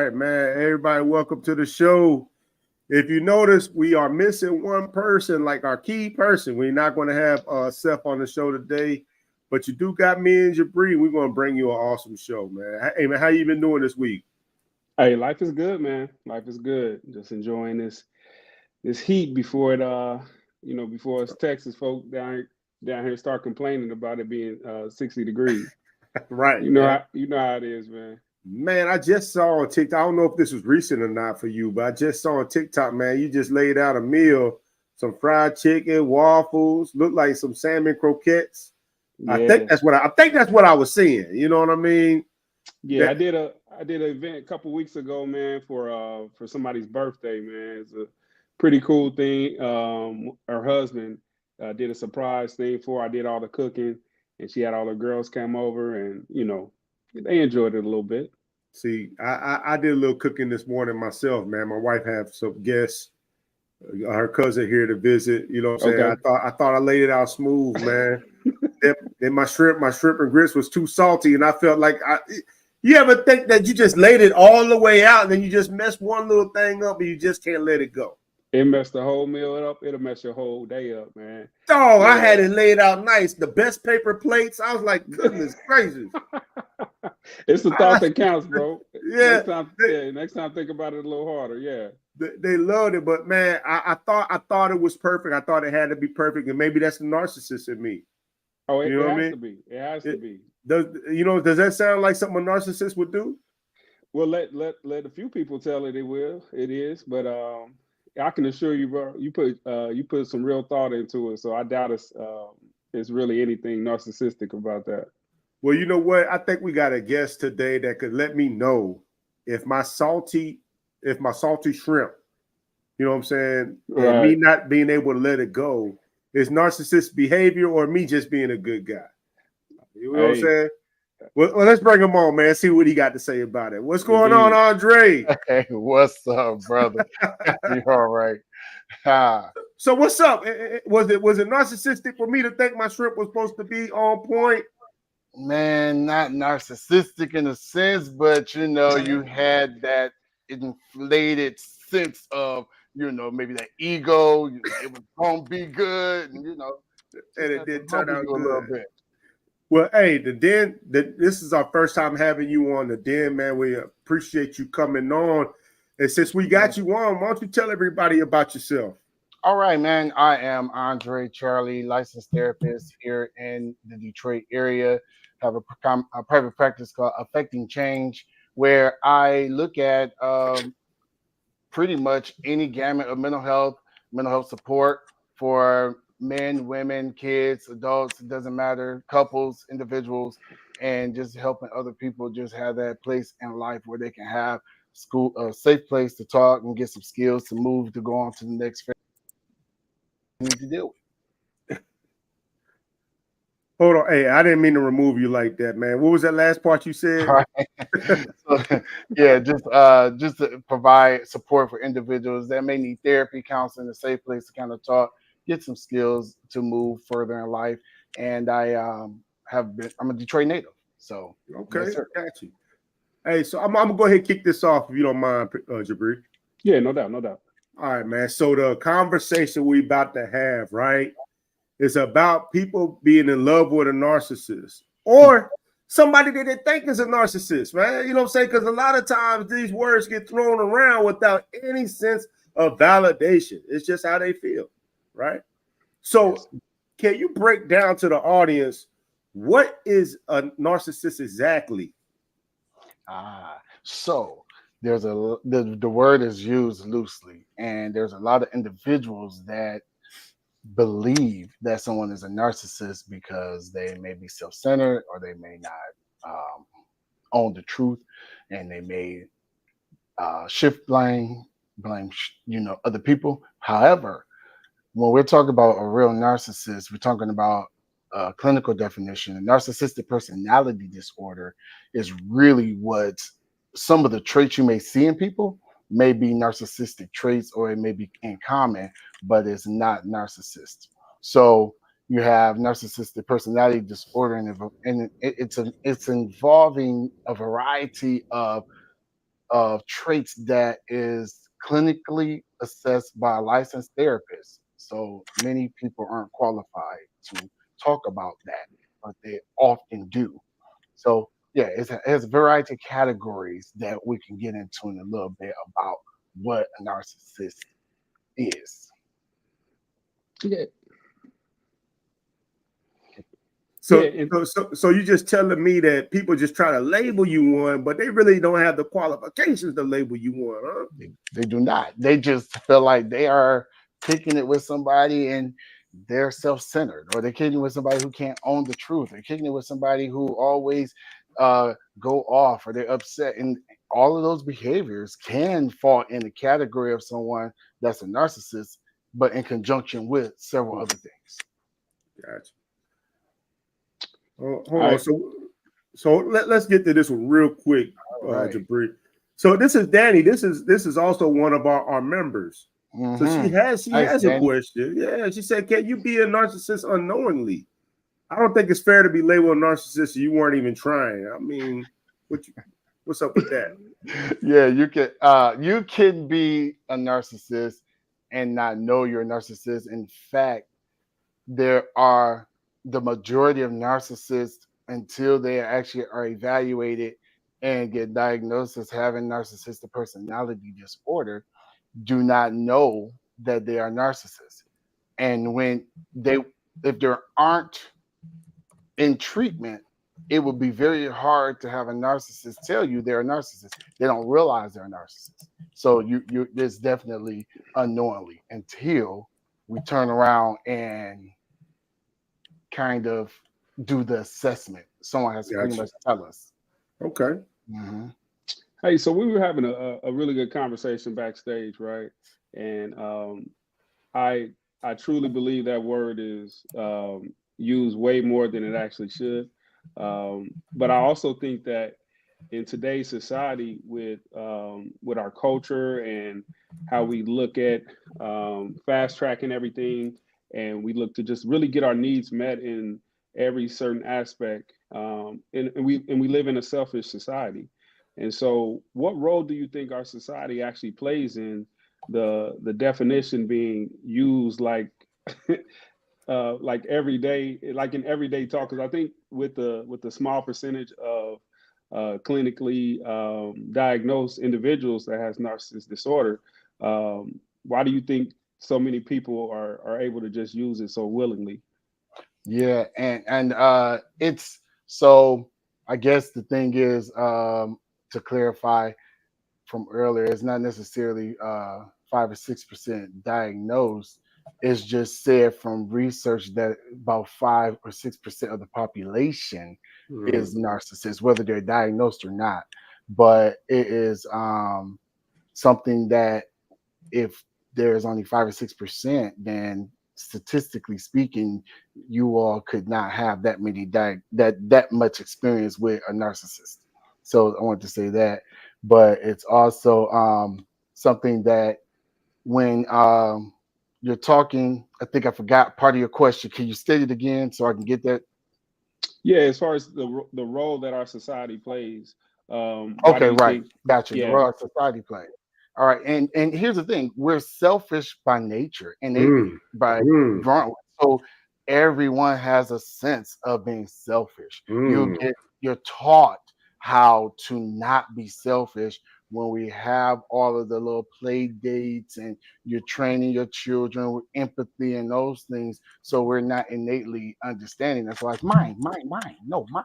right, man. Everybody, welcome to the show. If you notice, we are missing one person, like our key person. We're not going to have Seth on the show today, but you do got me and Jabri. We're going to bring you an awesome show, man. Hey, man, how you been doing this week? Hey, life is good, man. Life is good. Just enjoying this heat before before us Texas folk down here start complaining about it being 60 degrees. Right, You know man. how it is, man. Man, I just saw on TikTok. I don't know if this was recent or not for you, but I just saw on TikTok, man. You just laid out a meal, some fried chicken, waffles, look like some salmon croquettes. I think Yes. that's what I think that's what I was seeing. You know what I mean? Yeah, That I did an event a couple weeks ago, man, for somebody's birthday, man. It's a pretty cool thing. Her husband did a surprise thing for her. I did all the cooking, and she had all the girls come over, and they enjoyed it a little bit. See, I did a little cooking this morning myself, man. My wife had some guests, her cousin here to visit. You know what I'm saying? Okay. I thought I laid it out smooth, man. Then my shrimp and grits was too salty, and I felt like you ever think that you just laid it all the way out, and then you just mess one little thing up, and you just can't let it go. It messed the whole meal up. It'll mess your whole day up, man. Oh, I Yeah. had it laid out nice. The best paper plates. I was like, goodness gracious. It's the thought that counts, bro. Yeah, Next time think about it a little harder. Yeah. they loved it, but man, I thought it was perfect. I thought it had to be perfect, and maybe that's the narcissist in me. Oh, You it know what I has mean? to be. It has to It, be. does that sound like something a narcissist would do? Well, let a few people tell it. It will. It is, but I can assure you, bro. You put some real thought into it. So I doubt it's really anything narcissistic about that. Well, you know what? I think we got a guest today that could let me know if my salty, if my salty shrimp, you know what I'm saying, and me Right. not being able to let it go is narcissist behavior or me just being a good guy. You know what I'm Hey. saying? Well, let's bring him on, man. See what he got to say about it. What's going on, Indeed. Andre? Hey, what's up, brother? You all right? Ah, So what's up? Was it narcissistic for me to think my shrimp was supposed to be on point? man, not narcissistic in a sense, but you had that inflated sense of, maybe that ego, it was gonna be good, and And just it had to did turn humble out you a little good. bit. Well, hey, this is our first time having you on the Den, man. We appreciate you coming on. And since we got you on, why don't you tell everybody about yourself? All right, man. I am Andre Charley, licensed therapist here in the Detroit area. Have a private practice called Affecting Change, where I look at pretty much any gamut of mental health support for men, women, kids, adults. It doesn't matter, couples, individuals, and just helping other people just have that place in life where they can have a safe place to talk and get some skills to move to go on to the next phase they need to deal with. Hold on. Hey, I didn't mean to remove you like that, man. What was that last part you said? All right. So, yeah, just to provide support for individuals that may need therapy, counseling, a safe place to kind of talk, get some skills to move further in life. And I'm a Detroit native, so Okay, yes, sir. got you. Hey, so I'm gonna go ahead and kick this off if you don't mind, Jabri. Yeah, no doubt, no doubt. All right, man. So the conversation we about to have, right, is about people being in love with a narcissist or somebody that they think is a narcissist, man. You know what I'm saying? Because a lot of times these words get thrown around without any sense of validation. It's just how they feel, right? So Yes. can you break down to the audience what is a narcissist exactly? So the word is used loosely, and there's a lot of individuals that believe that someone is a narcissist because they may be self-centered or they may not own the truth, and they may shift blame other people. However, when we're talking about a real narcissist, we're talking about a clinical definition. A narcissistic personality disorder is really what some of the traits you may see in people may be narcissistic traits, or it may be in common, but it's not narcissist. So you have narcissistic personality disorder, and it's involving a variety of of traits that is clinically assessed by a licensed therapist. So many people aren't qualified to talk about that, but they often do. So yeah, it has a variety of categories that we can get into in a little bit about what a narcissist is. Yeah. So, Yeah, and so you just telling me that people just try to label you one, but they really don't have the qualifications to label you one, huh? They do not. They just feel like they are kicking it with somebody and they're self-centered, or they're kicking it with somebody who can't own the truth. They're kicking it with somebody who always go off, or they're upset. And all of those behaviors can fall in the category of someone that's a narcissist, but in conjunction with several other things. Gotcha. Hold all on. right. So let's get to this one real quick, Right. Jabri. So this is Danny. This is also one of our members. So she has a Danny. question. Yeah, she said, "Can you be a narcissist unknowingly? I don't think it's fair to be labeled a narcissist. You weren't even trying. I mean, what's up with that?" Yeah, you can be a narcissist and not know you're a narcissist. In fact, there are the majority of narcissists, until they actually are evaluated and get diagnosed as having narcissistic personality disorder, do not know that they are narcissists. And when if there aren't in treatment, it would be very hard to have a narcissist tell you they're a narcissist. They don't realize they're a narcissist. So there's definitely unknowingly, until we turn around and kind of do the assessment. Someone has to pretty much tell us. Okay. Mm-hmm. Hey, so we were having a really good conversation backstage, right? And I truly believe that word is used way more than it actually should. But I also think that in today's society, with our culture and how we look at fast tracking everything, and we look to just really get our needs met in every certain aspect, and we live in a selfish society. And so, what role do you think our society actually plays in the definition being used like every day, like in everyday talk? Because I think with the small percentage of clinically diagnosed individuals that has narcissist disorder, why do you think so many people are able to just use it so willingly? Yeah, and it's so. I guess the thing is, to clarify from earlier, it's not necessarily 5 or 6% diagnosed. It's just said from research that about 5 or 6% of the population is narcissist, whether they're diagnosed or not. But it is something that if there's only 5 or 6%, then statistically speaking, you all could not have that many that much experience with a narcissist. So I want to say that, but it's also something that when you're talking, I think I forgot part of your question. Can you state it again so I can get that? Yeah, as far as the role that our society plays, why do Okay, you right. think? Gotcha. The Yeah, role of society play. All right, and here's the thing: we're selfish by nature, innately, by drawn. So everyone has a sense of being selfish. You're taught how to not be selfish when we have all of the little play dates, and you're training your children with empathy and those things. So we're not innately understanding. That's why it's mine, no mine.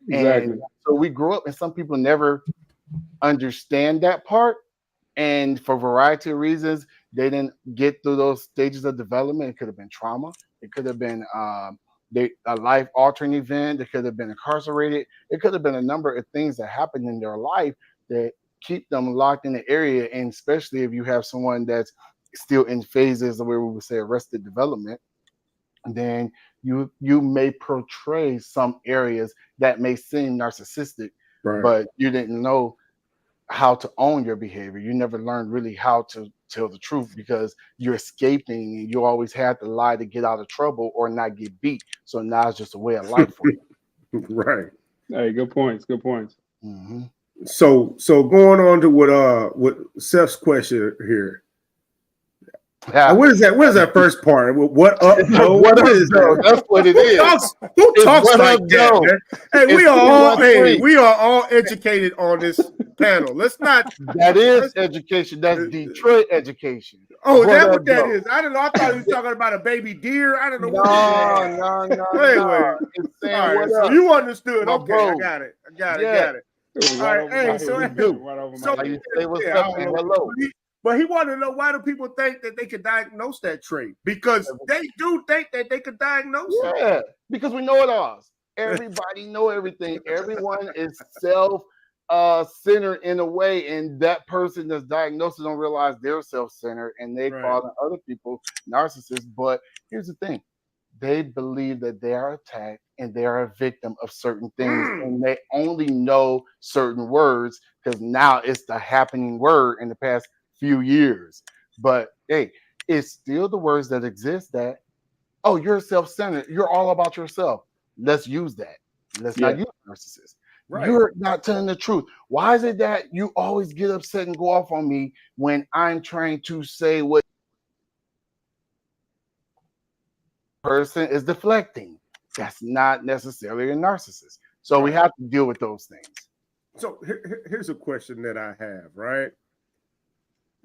And exactly. so we grow up, and some people never understand that part, and for a variety of reasons they didn't get through those stages of development. It could have been trauma, it could have been a life altering event, they could have been incarcerated, it could have been a number of things that happened in their life that keep them locked in the area. And especially if you have someone that's still in phases of where we would say arrested development, then you may portray some areas that may seem narcissistic, Right. but you didn't know how to own your behavior. You never learned really how to tell the truth because you're escaping, and you always had to lie to get out of trouble or not get beat. So now it's just a way of life for you. Right. Hey, good points. Good points. Mm-hmm. So going on to what Seth's question here. What is that? What is that first part? What up, though? What is that? That's what it is. Who talks like that, man? Hey, we are all educated on this panel. Let's not. That is education. That's Detroit education. Oh, is that what that is? I don't know. I thought he was talking about a baby deer. I don't know. No. Anyway, It's saying, all right, so you understood. Okay, I got it. Got it. All right, hey, but he wanted to know, why do people think that they could diagnose that trait? Because they do think that they could diagnose it. Yeah, because we know it all. Everybody know everything. Everyone is self-centered in a way, and that person that's diagnosed don't realize they're self-centered, and they call other people narcissists. But here's the thing. They believe that they are attacked and they are a victim of certain things, and they only know certain words because now it's the happening word in the past few years. But hey, it's still the words that exist that, oh, you're self-centered. You're all about yourself. Let's use that. Let's not use narcissist. Right. You're not telling the truth. Why is it that you always get upset and go off on me when I'm trying to say what person is deflecting? That's not necessarily a narcissist. So we have to deal with those things. So here's a question that I have, right?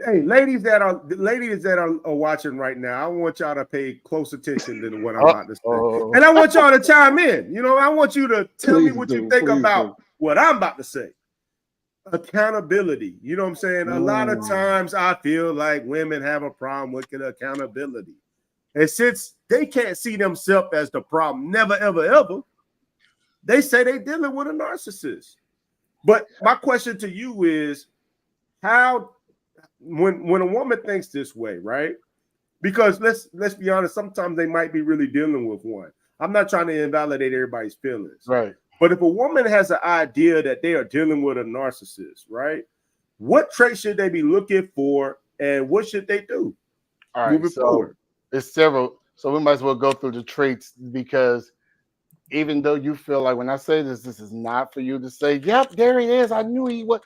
Hey, ladies that are watching right now, I want y'all to pay close attention to what I'm about to say. And I want y'all to chime in. You know, I want you to tell me what you think about what I'm about to say. Accountability. You know what I'm saying? A lot of times I feel like women have a problem with accountability. And since they can't see themselves as the problem, never, ever, ever, they say they're dealing with a narcissist. But my question to you is, how, when a woman thinks this way, right? Because let's be honest, sometimes they might be really dealing with one. I'm not trying to invalidate everybody's feelings. Right. But if a woman has an idea that they are dealing with a narcissist, right? What traits should they be looking for, and what should they do? All right, moving forward. It's several, so we might as well go through the traits, because even though you feel like when I say this is not for you to say, yep, there he is, I knew he was,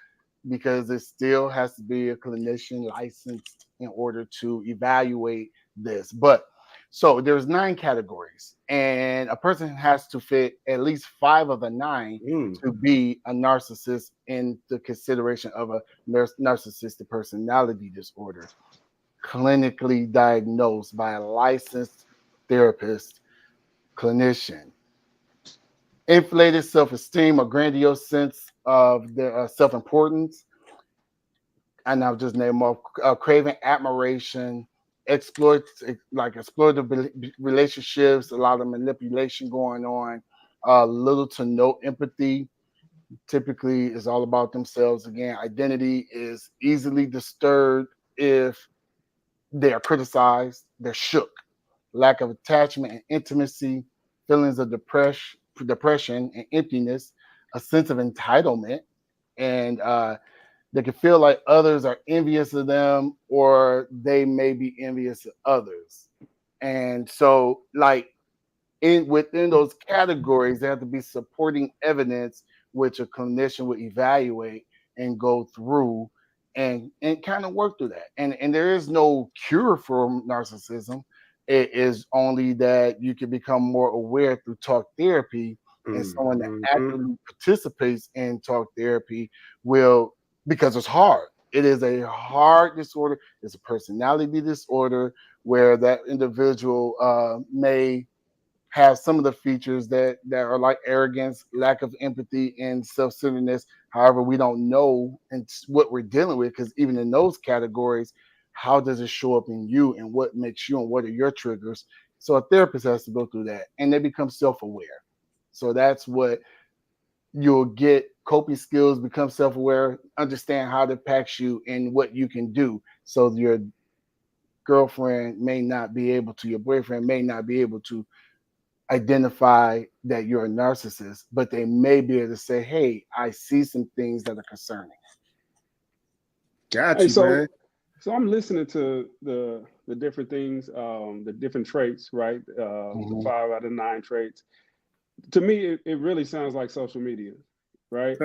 because it still has to be a clinician licensed in order to evaluate this. But so there's 9 categories, and a person has to fit at least 5 of the 9 to be a narcissist in the consideration of a narcissistic personality disorder, clinically diagnosed by a licensed therapist, clinician. Inflated self-esteem, a grandiose sense of their self-importance, and I'll just name off, craving admiration, exploitative relationships, a lot of manipulation going on, little to no empathy. Typically, is all about themselves. Again, identity is easily disturbed if they are criticized, they're shook. Lack of attachment and intimacy, feelings of depression and emptiness, a sense of entitlement, and they can feel like others are envious of them, or they may be envious of others. And so, like, within those categories, there have to be supporting evidence which a clinician would evaluate and go through and kind of work through that. And there is no cure for narcissism. It is only that you can become more aware through talk therapy, and someone that actively participates in talk therapy will, because it's hard. It is a hard disorder. It's a personality disorder where that individual may have some of the features that are like arrogance, lack of empathy, and self-centeredness. However, we don't know what we're dealing with, because even in those categories, how does it show up in you, and what makes you, and what are your triggers? So a therapist has to go through that, and they become self-aware. So that's what you'll get. Coping skills, become self-aware, understand how it impacts you and what you can do. So your girlfriend may not be able to, your boyfriend may not be able to identify that you're a narcissist, but they may be able to say, hey, I see some things that are concerning. Got you, man. So I'm listening to the different things, the different traits, right? The 5 out of 9 traits. To me, it really sounds like social media. right?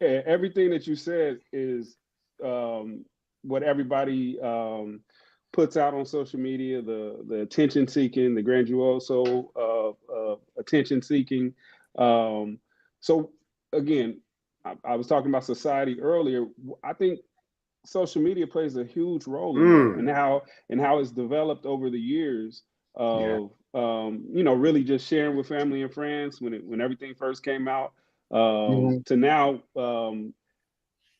Everything that you said is what everybody puts out on social media, the attention seeking, the grandioso attention seeking. So again, I was talking about society earlier. I think social media plays a huge role in that, and how it's developed over the years of really just sharing with family and friends when everything first came out to now.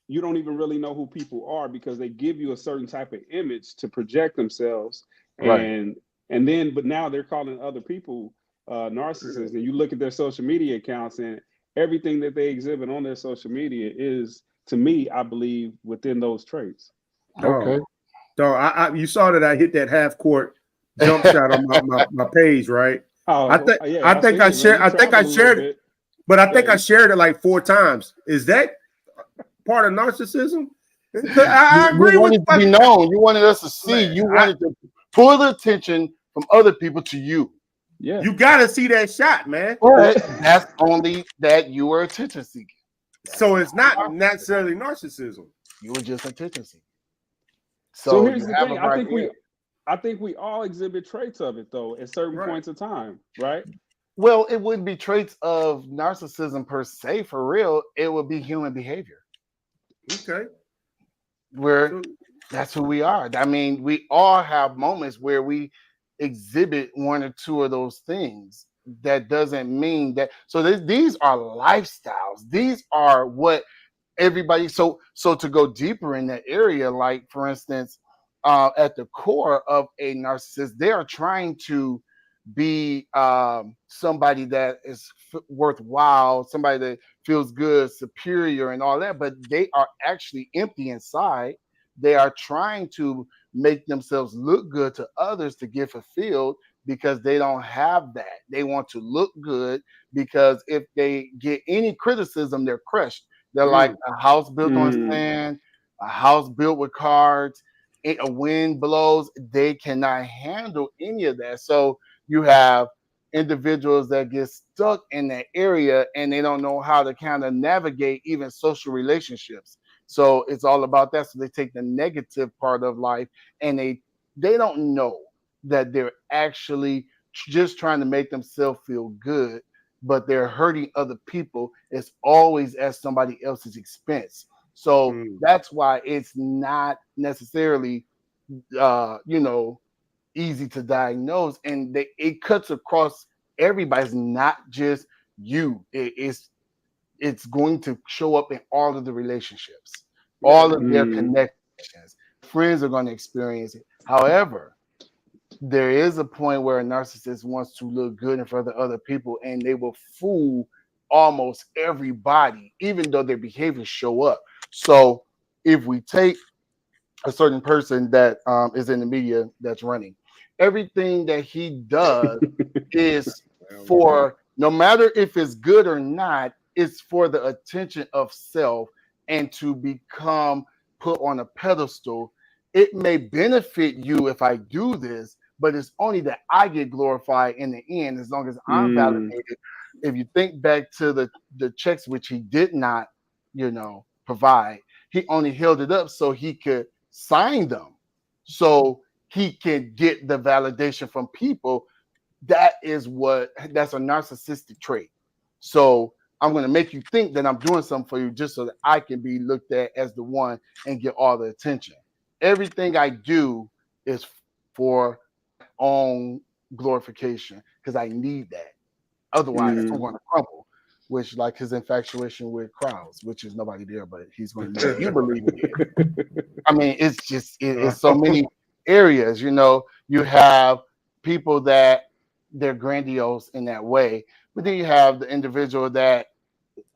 You don't even really know who people are because they give you a certain type of image to project themselves, Right. and then but now they're calling other people narcissists, and you look at their social media accounts, and everything that they exhibit on their social media is, to me, I believe, within those traits. Okay. So you saw that I hit that half court jump shot on my page, right? Oh, I think I shared it, but I think I shared it like 4 times. Is that part of narcissism? I You agree with wanted to be known. You wanted us to see. You wanted to pull the attention from other people to you. Yeah. You got to see that shot, man. But that's only that you were attention seeking. So it's not necessarily narcissism. You were just attention seeking. So here's the thing. I think we all exhibit traits of it, though, at certain points of time, right? Well, it wouldn't be traits of narcissism per se, for real. It would be human behavior. Okay. That's who we are. I mean, we all have moments where we exhibit 1 or 2 of those things. That doesn't mean that. So these are lifestyles. These are what everybody. So to go deeper in that area, like for instance, at the core of a narcissist, they are trying to be somebody that is worthwhile, somebody that feels good, superior, and all that, but they are actually empty inside. They are trying to make themselves look good to others to get fulfilled because they don't have that. They want to look good because if they get any criticism, they're crushed. They're like a house built on sand, a house built with cards. A wind blows, they cannot handle any of that. So you have individuals that get stuck in that area and they don't know how to kind of navigate even social relationships. So it's all about that. So they take the negative part of life and they don't know that they're actually just trying to make themselves feel good, but they're hurting other people. It's always at somebody else's expense. So that's why it's not necessarily, easy to diagnose, and it cuts across everybody. It's not just you. It's going to show up in all of the relationships, all of their connections. Friends are going to experience it. However, there is a point where a narcissist wants to look good in front of other people, and they will fool almost everybody, even though their behaviors show up. So if we take a certain person that is in the media that's running, everything that he does is for, no matter if it's good or not, it's for the attention of self and to become put on a pedestal. It may benefit you if I do this, but it's only that I get glorified in the end as long as I'm validated. If you think back to the checks which he did not, provide, he only held it up so he could sign them, so he can get the validation from people. That's a narcissistic trait. So I'm going to make you think that I'm doing something for you just so that I can be looked at as the one and get all the attention. Everything I do is for my own glorification because I need that. Otherwise, I'm going to crumble. Which, like his infatuation with crowds, which is nobody there, but he's going to make you believe it. I mean, it's just it's so many areas. You have people that they're grandiose in that way, but then you have the individual that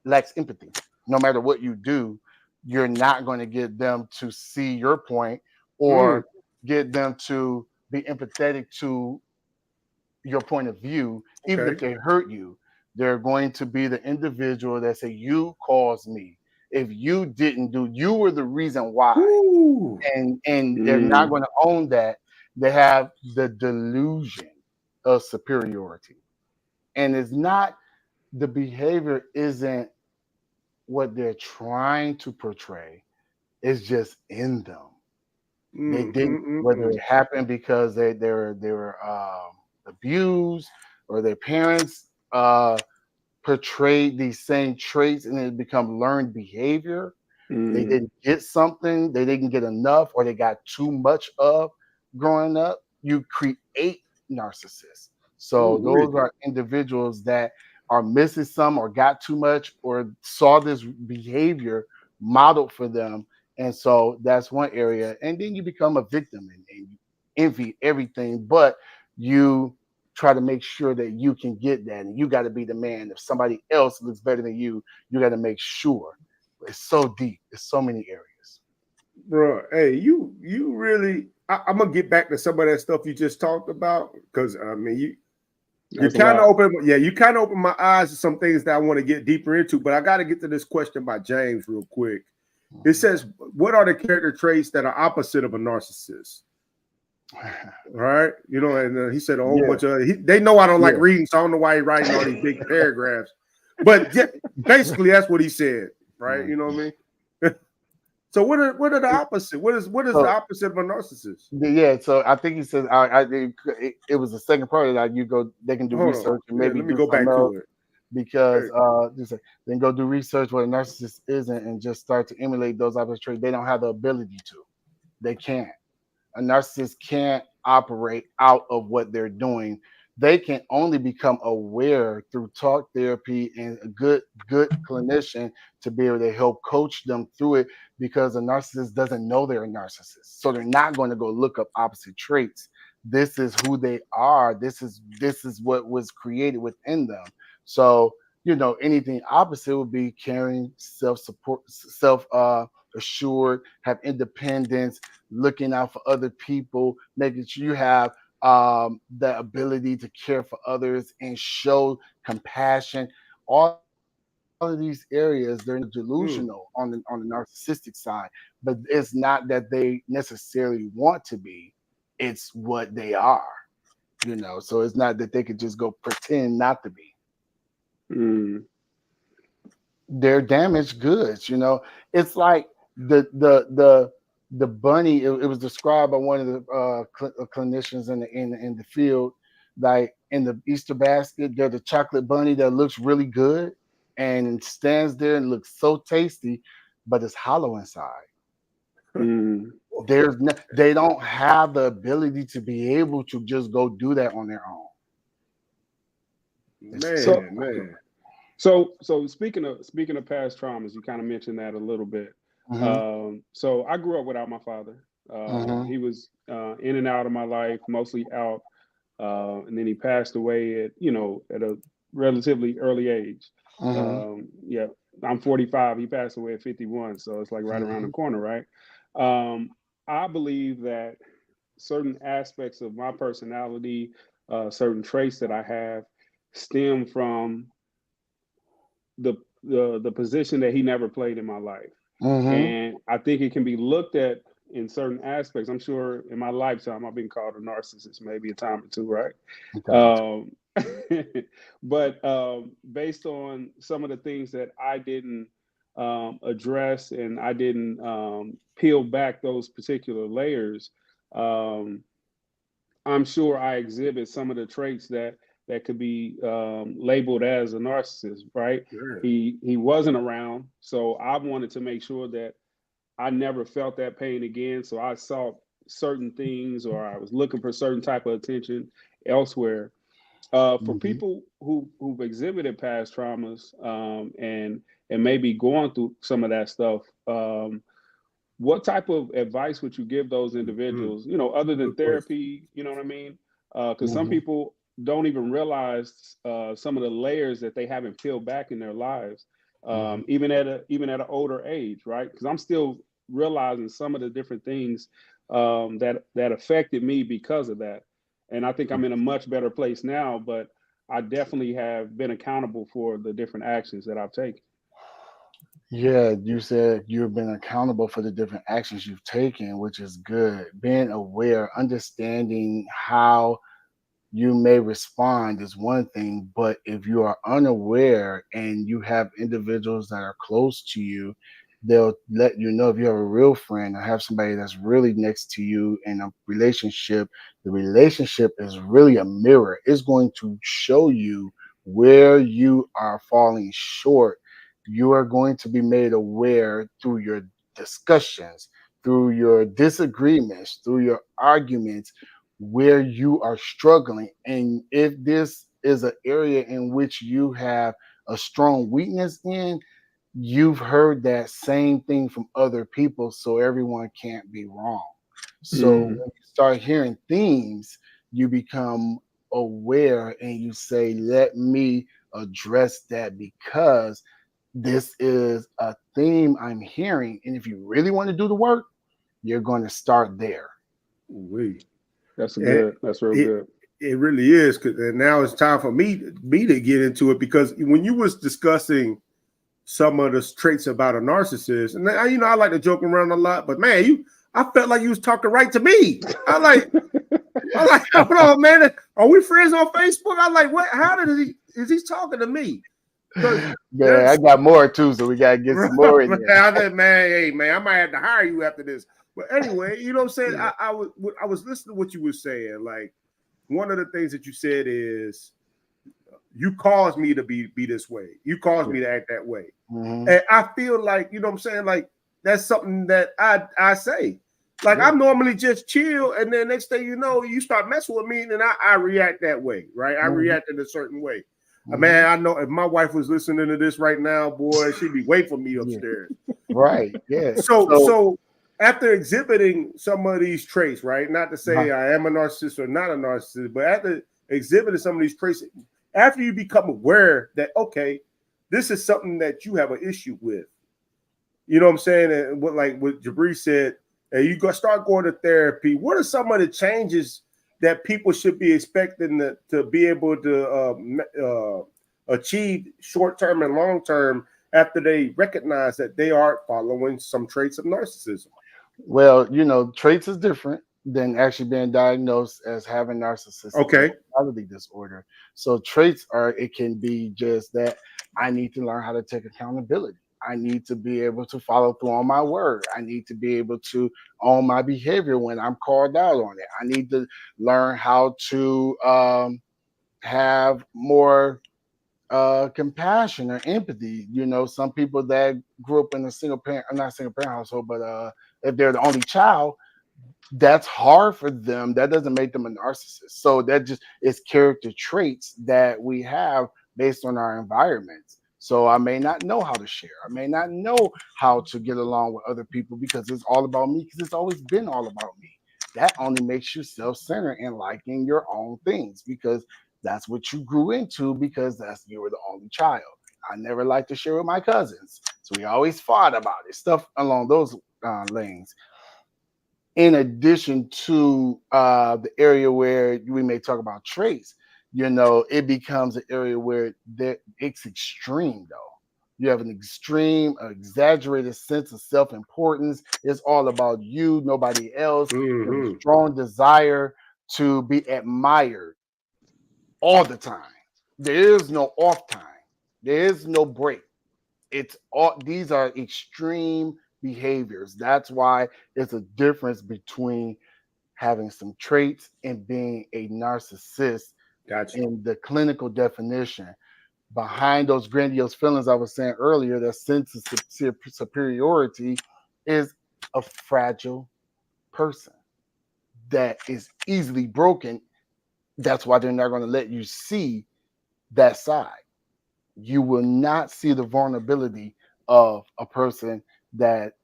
lacks empathy. No matter what you do, you're not going to get them to see your point or get them to be empathetic to your point of view, even if they hurt you. They're going to be the individual that say, you caused me. If you didn't do, you were the reason why. And they're not going to own that. They have the delusion of superiority. And it's not, the behavior isn't what they're trying to portray is just in them. They didn't, whether it happened because they were abused or their parents portrayed these same traits and it become learned behavior. They didn't get something, they didn't get enough, or they got too much of growing up. You create narcissists. So those are individuals that are missing some or got too much or saw this behavior modeled for them. And so that's one area. And then you become a victim and you envy everything, but you try to make sure that you can get that. And you got to be the man. If somebody else looks better than you got to make sure. It's so deep. It's so many areas. Bro, hey, you really, I'm going to get back to some of that stuff you just talked about because, I mean, you kind of open my eyes to some things that I want to get deeper into, but I got to get to this question by James real quick. It says, what are the character traits that are opposite of a narcissist? Right? You know, and he said a whole bunch of, they know I don't like reading, so I don't know why he's writing all these big paragraphs. But basically, that's what he said, right? You know what I mean? So what are the opposite? What is the opposite of a narcissist? Yeah, so I think he said it was the second part of that. They can do research and maybe let me go back to it. Because then go do research what a narcissist isn't and just start to emulate those opposite traits. They don't have the ability to. They can't. A narcissist can't operate out of what they're doing. They can only become aware through talk therapy and a good clinician to be able to help coach them through it, because a narcissist doesn't know they're a narcissist. So they're not going to go look up opposite traits. This is who they are. This is what was created within them. So, anything opposite would be caring, self-support, assured, have independence, looking out for other people, making sure you have the ability to care for others and show compassion. All of these areas, they're delusional on the narcissistic side, but it's not that they necessarily want to be, it's what they are, so it's not that they could just go pretend not to be. They're damaged goods. It's like the bunny. It was described by one of the clinicians in the field, like in the Easter basket. There's a chocolate bunny that looks really good and stands there and looks so tasty, but it's hollow inside. They don't have the ability to be able to just go do that on their own. Man. So speaking of past traumas, you kind of mentioned that a little bit. So I grew up without my father. He was in and out of my life, mostly out, and then he passed away at a relatively early age. I'm 45. He passed away at 51, so it's like right around the corner, right? I believe that certain aspects of my personality, certain traits that I have, stem from the position that he never played in my life. And I think it can be looked at in certain aspects. I'm sure in my lifetime I've been called a narcissist maybe a time or two, right? But based on some of the things that I didn't address and I didn't peel back those particular layers, I'm sure I exhibit some of the traits that could be labeled as a narcissist, right? Sure. He wasn't around, so I wanted to make sure that I never felt that pain again. So I sought certain things, or I was looking for certain type of attention elsewhere. For people who've exhibited past traumas and maybe going through some of that stuff, what type of advice would you give those individuals? Other than therapy, you know what I mean? Because some people don't even realize some of the layers that they haven't peeled back in their lives, even at an older age, right? Because I'm still realizing some of the different things that affected me because of that. And I think I'm in a much better place now, but I definitely have been accountable for the different actions that I've taken. Yeah, you said you've been accountable for the different actions you've taken, which is good. Being aware, understanding how you may respond is one thing, but if you are unaware and you have individuals that are close to you, they'll let you know if you have a real friend or have somebody that's really next to you in a relationship. The relationship is really a mirror. It's going to show you where you are falling short. You are going to be made aware through your discussions, through your disagreements, through your arguments, where you are struggling. And if this is an area in which you have a strong weakness in, you've heard that same thing from other people, so everyone can't be wrong. So when you start hearing themes, you become aware and you say, let me address that because this is a theme I'm hearing. And if you really want to do the work, you're going to start there. That's And good. That's real it, good. it really is, and now it's time for me to get into it, because when you was discussing some of the traits about a narcissist, and I like to joke around a lot, but man, I felt like you was talking right to me. I'm like, hold on, man, are we friends on Facebook? I'm like, what? How is he talking to me? Yeah, I got more too, so we gotta get some more in there. Man, hey man, I might have to hire you after this. But anyway, you know what I'm saying? Yeah. I was listening to what you were saying. Like, one of the things that you said is, you caused me to be this way. You caused me to act that way. Mm-hmm. And I feel like, you know what I'm saying? Like, that's something that I say. Like, I'm normally just chill, and then next thing you know, you start messing with me, and then I react that way, right? I react in a certain way. Man, I know if my wife was listening to this right now, boy, she'd be waiting for me upstairs. Right. Yeah. So after exhibiting some of these traits, right? Not to say I am a narcissist or not a narcissist, but after exhibiting some of these traits, after you become aware that, okay, this is something that you have an issue with, you know what I'm saying? And what Jabri said, and you start going to therapy. What are some of the changes that people should be expecting to be able to achieve short-term and long-term after they recognize that they are following some traits of narcissism? Well, traits is different than actually being diagnosed as having narcissistic personality disorder. So traits it can be just that I need to learn how to take accountability. I need to be able to follow through on my word. I need to be able to own my behavior when I'm called out on it. I need to learn how to have more compassion or empathy. Some people that grew up in a single parent, not single parent household, but if they're the only child, that's hard for them. That doesn't make them a narcissist. So that just is character traits that we have based on our environments. So I may not know how to share. I may not know how to get along with other people because it's all about me, because it's always been all about me. That only makes you self-centered and liking your own things because that's what you grew into, because you were the only child. I never liked to share with my cousins. So we always fought about it, stuff along those lanes. In addition to the area where we may talk about traits, it becomes an area where it's extreme, though. You have an extreme, exaggerated sense of self-importance. It's all about you, nobody else. You have a strong desire to be admired all the time. There is no off time. There is no break. It's all, these are extreme behaviors. That's why there's a difference between having some traits and being a narcissist. Gotcha. In the clinical definition. Behind those grandiose feelings I was saying earlier, that sense of superiority is a fragile person that is easily broken. That's why they're not going to let you see that side. You will not see the vulnerability of a person that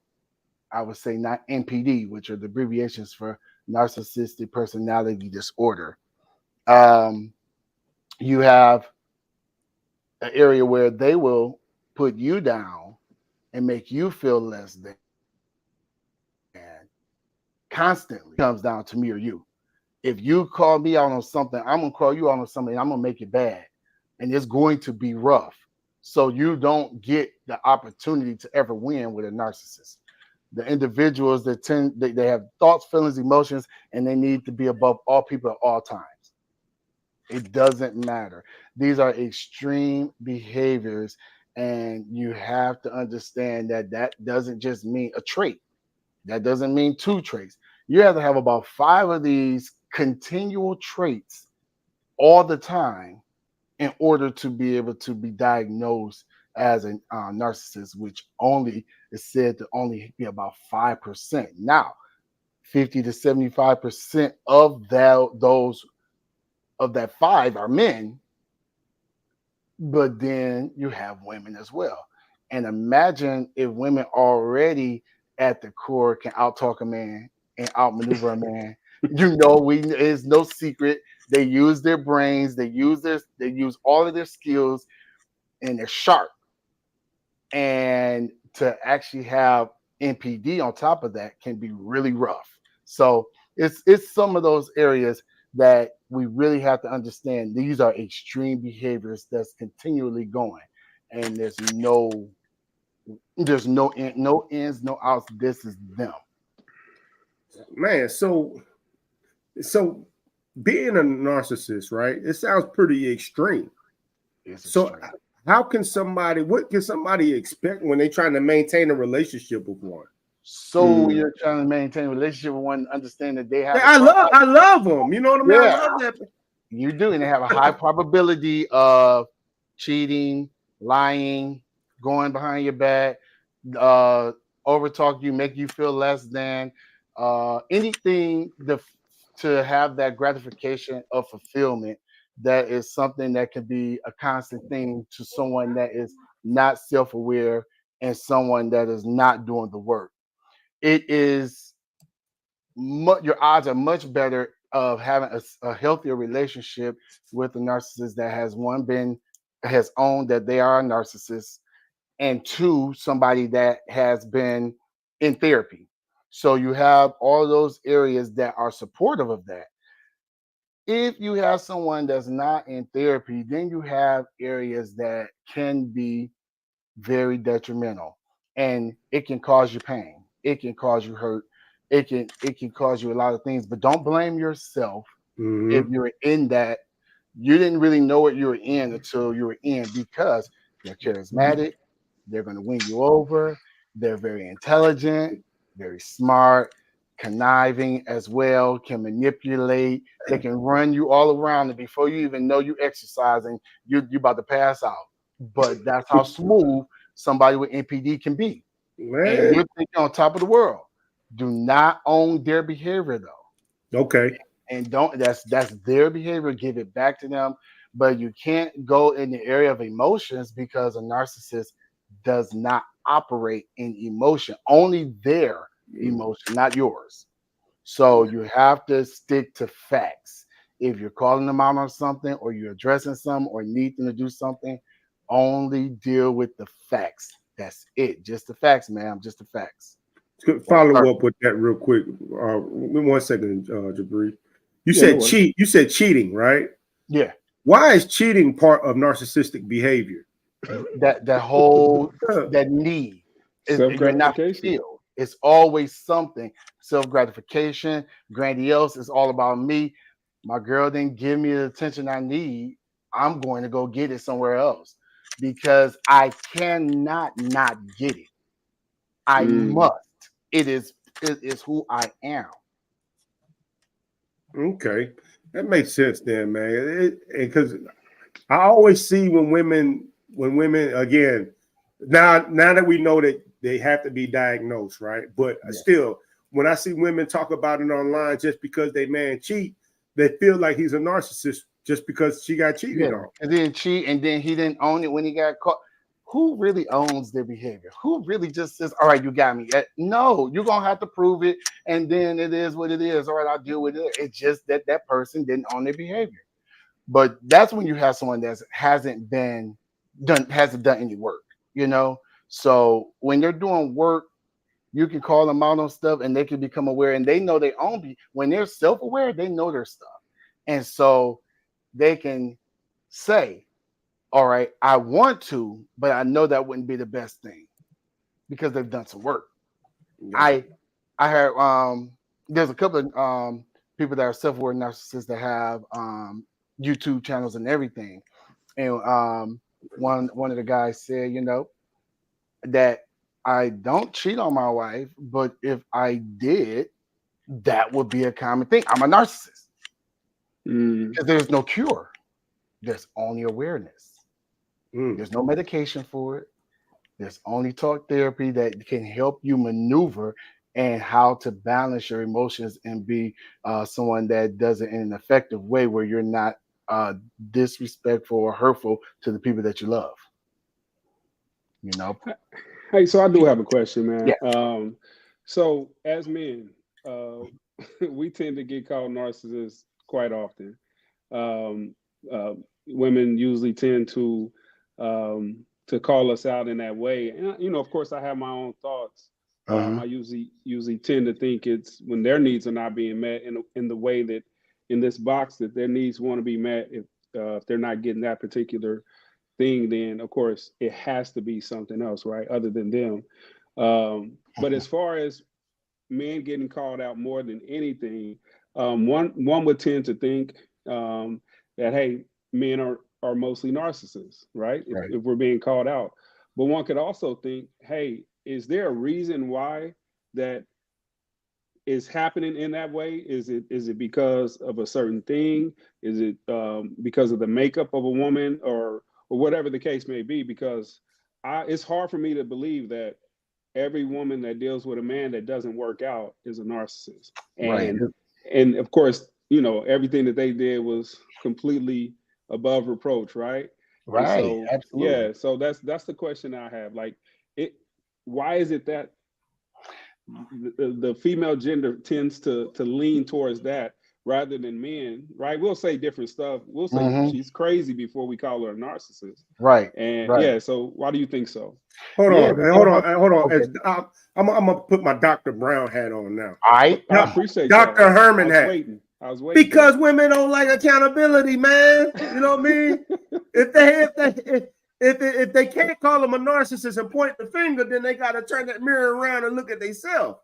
I would say not NPD, which are the abbreviations for narcissistic personality disorder. You have an area where they will put you down and make you feel less than. And constantly comes down to me or you. If you call me out on something, I'm going to call you out on something. I'm going to make it bad. And it's going to be rough. So you don't get the opportunity to ever win with a narcissist. The individuals that they have thoughts, feelings, emotions, and they need to be above all people at all times. It doesn't matter. These are extreme behaviors, and you have to understand that that doesn't just mean a trait. That doesn't mean two traits. You have to have about 5 of these continual traits all the time in order to be able to be diagnosed as a narcissist, which only is said to only be about 5%. Now, 50 to 75% of those of that 5 are men, but then you have women as well. And imagine if women already at the core can outtalk a man and outmaneuver a man. It's no secret. They use their brains, they use all of their skills, and they're sharp. And to actually have NPD on top of that can be really rough. So it's some of those areas that we really have to understand. These are extreme behaviors that's continually going, and no ins, no outs. This is them. Man, so being a narcissist, right? It sounds pretty extreme. It's So extreme. what can somebody expect when they're trying to maintain a relationship with one? So when you're trying to maintain a relationship with one, understand that they have. Yeah, I love them. You know what I mean? Yeah. I love that. You do, and they have a high probability of cheating, lying, going behind your back, overtalk you, make you feel less than anything to have that gratification of fulfillment. That is something that can be a constant thing to someone that is not self-aware and someone that is not doing the work. It is your odds are much better of having a healthier relationship with a narcissist that has owned that they are a narcissist, and two, somebody that has been in therapy. So you have all those areas that are supportive of that. If you have someone that's not in therapy, then you have areas that can be very detrimental, and it can cause you pain, it can cause you hurt, it can cause you a lot of things. But don't blame yourself if you're in that. You didn't really know what you were in until you were in, because they're charismatic, they're going to win you over, they're very intelligent, very smart, conniving as well, can manipulate, they can run you all around, and before you even know you exercising, you about to pass out. But that's how smooth somebody with NPD can be. And Man. you're thinking on top of the world. Do not own their behavior though. Okay. And don't that's their behavior, give it back to them. But you can't go in the area of emotions, because a narcissist does not operate in emotion, only their emotion, not yours. So you have to stick to facts. If you're calling them out on something, or you're addressing something, or need them to do something, only deal with the facts. That's it. Just the facts, ma'am. Just the facts. Follow up with that real quick. 1 second, Jabri. You Yeah, no said worries. You said cheating, right? Yeah. Why is cheating part of narcissistic behavior? That whole that need is you're not Self-gratification. fulfilled. It's always something. Self-gratification, grandiose, is all about me. My girl didn't give me the attention I need. I'm going to go get it somewhere else, because I cannot not get it. I must. It is who I am. Okay, that makes sense then, man. Because I always see when women again, now that we know that they have to be diagnosed, right? But Yeah. still, when I see women talk about it online, just because they man cheat, they feel like he's a narcissist just because she got cheated Yeah, on. and then cheat, and then he didn't own it when he got caught. Who really owns their behavior? Who really just says, "All right, you got me"? No, you're gonna have to prove it, and then it is what it is. All right, I'll deal with it. It's just that that person didn't own their behavior. But that's when you have someone that hasn't done any work. You know, so when they're doing work, you can call them out on stuff, and they can become aware, and they know their own. When they're self-aware, they know their stuff, and so they can say, all right, I want to, but I know that wouldn't be the best thing, because they've done some work. Yeah. I heard there's a couple of people that are self-aware narcissists that have YouTube channels and everything. And one of the guys said, that I don't cheat on my wife, but if I did, that would be a common thing. I'm a narcissist because there's no cure. There's only awareness. There's no medication for it. There's only talk therapy that can help you maneuver and how to balance your emotions and be someone that does it in an effective way where you're not disrespectful or hurtful to the people that you love. Hey, so I do have a question, man. Yeah. So as men, we tend to get called narcissists quite often. Women usually tend to call us out in that way, and of course, I have my own thoughts. I usually tend to think it's when their needs are not being met in the way that in this box that their needs want to be met. If they're not getting that particular thing, then of course it has to be something else, right? Other than them. But as far as men getting called out more than anything, one would tend to think that, hey, men are mostly narcissists, right? If we're being called out. But one could also think, hey, is there a reason why that is happening in that way? Is it because of a certain thing? Is it because of the makeup of a woman or whatever the case may be? Because it's hard for me to believe that every woman that deals with a man that doesn't work out is a narcissist. And of course, everything that they did was completely above reproach, right? Right. So, absolutely. Yeah. So that's the question I have. Like, why is it that the female gender tends to lean towards that rather than men, right? We'll say different stuff. We'll say she's crazy before we call her a narcissist. Right. And right. Yeah, so why do you think so? Hold on. Okay. I'm gonna put my Dr. Brown hat on now. I appreciate Dr. that. Herman hat. I was waiting. Because women don't like accountability, man. You know what I mean? If they can't call them a narcissist and point the finger, then they got to turn that mirror around and look at themselves.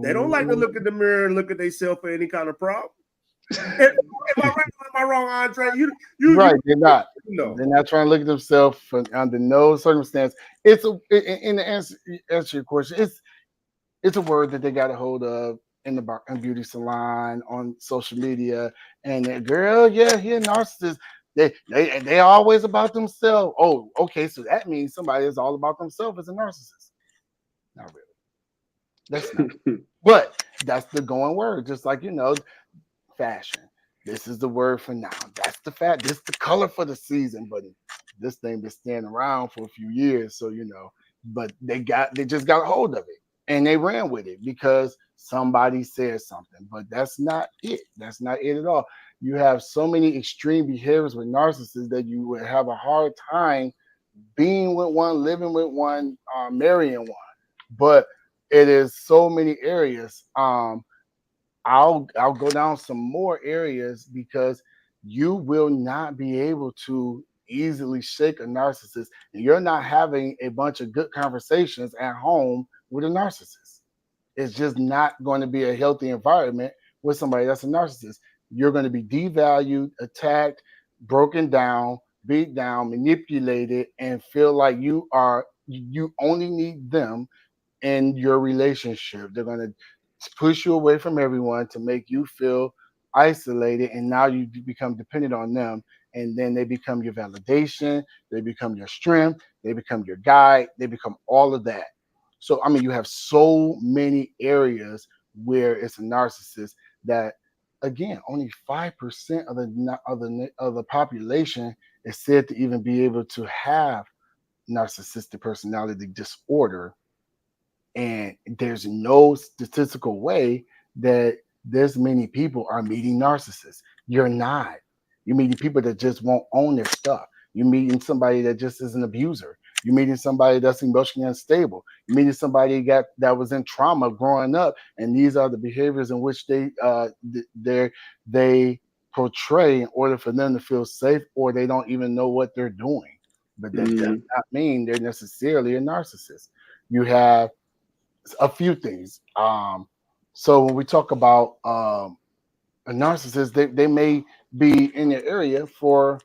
They don't like to look at the mirror and look at themselves for any kind of problem. Am I right or am I wrong, Andre? You right. They're not. They're not trying to look at themselves under no circumstance. In the answer your question, it's a word that they got a hold of in the beauty salon, on social media, and that girl, yeah, he a narcissist. They always about themselves. Oh, okay, so that means somebody is all about themselves as a narcissist. Not really. That's not. But that's the going word. Just like fashion. This is the word for now. That's the fact. This is the color for the season. But this thing been standing around for a few years, so But they just got a hold of it and they ran with it because somebody said something. But that's not it. That's not it at all. You have so many extreme behaviors with narcissists that you would have a hard time being with one, living with one, marrying one. But it is so many areas. I'll go down some more areas because you will not be able to easily shake a narcissist, and you're not having a bunch of good conversations at home with a narcissist. It's just not going to be a healthy environment with somebody that's a narcissist. You're going to be devalued, attacked, broken down, beat down, manipulated, and feel like you only need them in your relationship. They're going to push you away from everyone to make you feel isolated, and now you become dependent on them, and then they become your validation, they become your strength, they become your guide, they become all of that. So I mean, you have so many areas where it's a narcissist that, again, only 5% of the population is said to even be able to have narcissistic personality disorder. And there's no statistical way that this many people are meeting narcissists. You're not. You're meeting people that just won't own their stuff. You're meeting somebody that just is an abuser. You're meeting somebody that's emotionally unstable. You're meeting somebody that was in trauma growing up, and these are the behaviors in which they portray in order for them to feel safe, or they don't even know what they're doing. But that does not mean they're necessarily a narcissist. You have a few things. So when we talk about a narcissist, they may be in the area for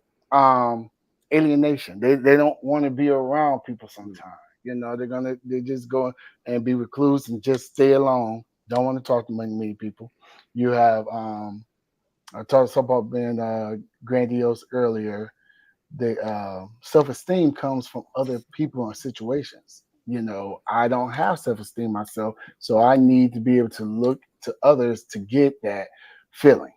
alienation. They don't want to be around people sometimes. You know, they just go and be recluse and just stay alone. Don't want to talk to many people. You have I talked about being grandiose earlier. The self-esteem comes from other people and situations. You know, I don't have self-esteem myself, so I need to be able to look to others to get that feeling.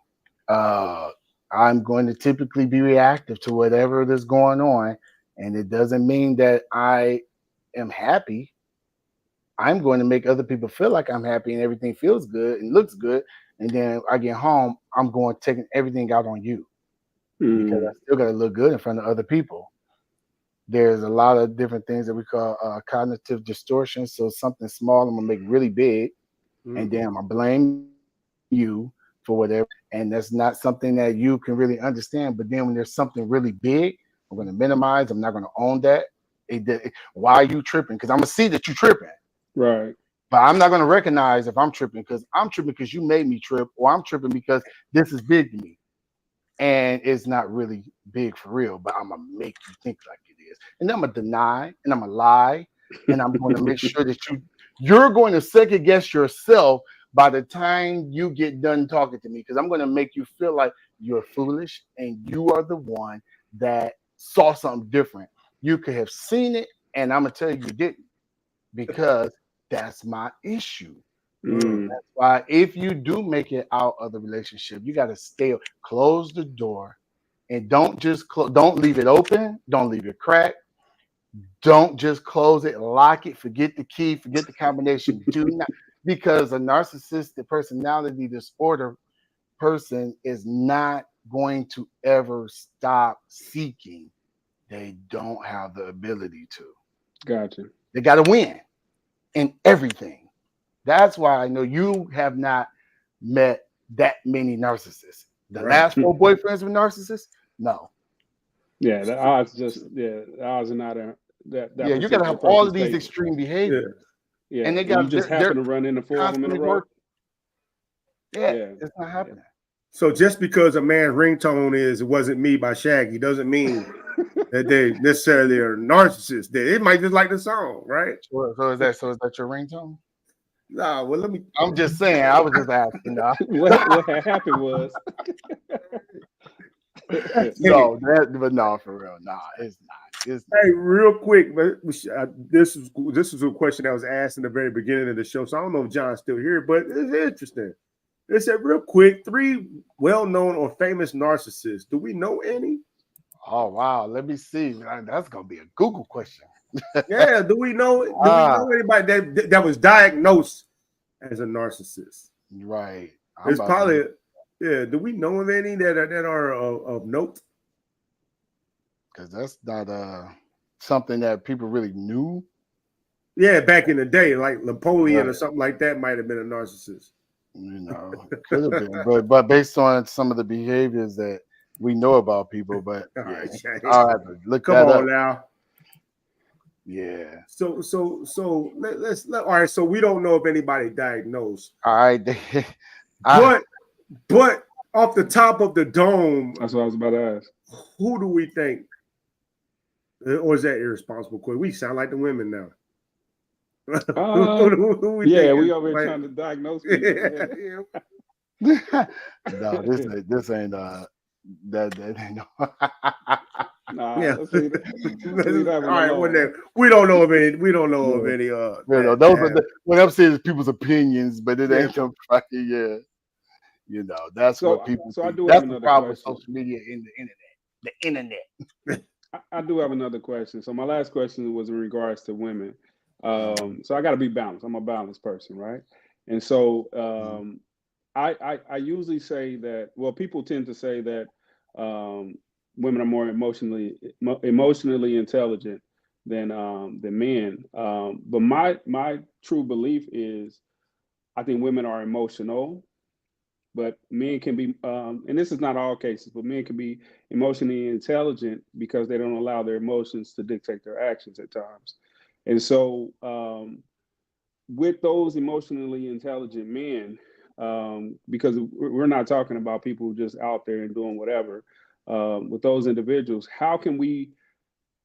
uh I'm going to typically be reactive to whatever is going on, and it doesn't mean that I am happy. I'm going to make other people feel like I'm happy and everything feels good and looks good, and then I get home, I'm going taking everything out on you because I still got to look good in front of other people. There's a lot of different things that we call cognitive distortion. So something small, I'm gonna make really big, and then I'm gonna blame you for whatever. And that's not something that you can really understand. But then when there's something really big, I'm gonna minimize. I'm not gonna own that. Why are you tripping? Because I'm gonna see that you're tripping. Right. But I'm not gonna recognize if I'm tripping because you made me trip, or I'm tripping because this is big to me. And it's not really big for real, but I'm gonna make you think like it is, and I'm gonna deny, and I'm gonna lie, and I'm going to make sure that you're going to second guess yourself by the time you get done talking to me, because I'm going to make you feel like you're foolish and you are the one that saw something different. You could have seen it, and I'm gonna tell you you didn't, because that's my issue. That's why if you do make it out of the relationship, you got to stay, close the door, and don't just don't leave it open, don't leave it cracked, don't just close it, lock it, forget the key, forget the combination. Do not, because a narcissistic personality disorder person is not going to ever stop seeking. They don't have the ability to. Gotcha. They got to win in everything. That's why I know you have not met that many narcissists. The last 4 boyfriends were narcissists? No. Yeah, the odds the odds are not that Yeah, you got to particular have all of person's these favor. extreme behaviors. Yeah, And they you got just happen to run into 4 of them in a constantly row. working. Yeah, it's not happening. So just because a man's ringtone is "It Wasn't Me" by Shaggy doesn't mean that they necessarily are narcissists. It might just like the song, right? So is that your ringtone? Nah, well, let me. I'm just saying. I was just asking. what had happened was but no, for real, nah, it's not. It's not. Hey, real quick, but this is a question that was asked in the very beginning of the show, so I don't know if John's still here, but it's interesting. It said, real quick, 3 well-known or famous narcissists. Do we know any? Oh wow, let me see. That's gonna be a Google question. Yeah, do we know? Do we know anybody that was diagnosed as a narcissist? Right. It's probably do we know of any that are of note? Because that's not something that people really knew. Yeah, back in the day, like Napoleon or something like that might have been a narcissist. You know, could have been, but based on some of the behaviors that we know about people, but I'll have to look that up. Come on now. Yeah. So let's all right. So we don't know if anybody diagnosed. All right. But off the top of the dome, that's what I was about to ask. Who do we think? Or is that irresponsible? Because we sound like the women now. Who we over here trying to diagnose people. No, this ain't that ain't no. Nah, yeah. all right, we don't know of any. We don't know of any. Those are what I'm saying is people's opinions, but it ain't no fucking You know, that's what people. So I do that's have the another problem with question. social media and the internet. I do have another question. So my last question was in regards to women. So I got to be balanced. I'm a balanced person, right? And so I usually say that. Well, people tend to say that women are more emotionally intelligent than men. But my true belief is, I think women are emotional, but men can be, and this is not all cases, but men can be emotionally intelligent because they don't allow their emotions to dictate their actions at times. And so with those emotionally intelligent men, because we're not talking about people just out there and doing whatever. With those individuals, how can we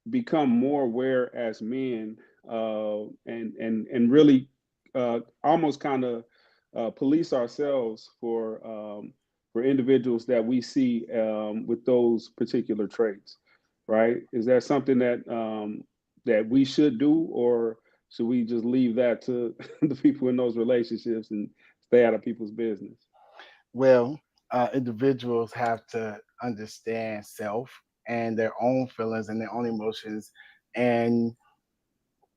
become more aware as men, and really almost kind of police ourselves for individuals that we see with those particular traits, right? Is that something that we should do, or should we just leave that to the people in those relationships and stay out of people's business? Well, individuals have to understand self and their own feelings and their own emotions, and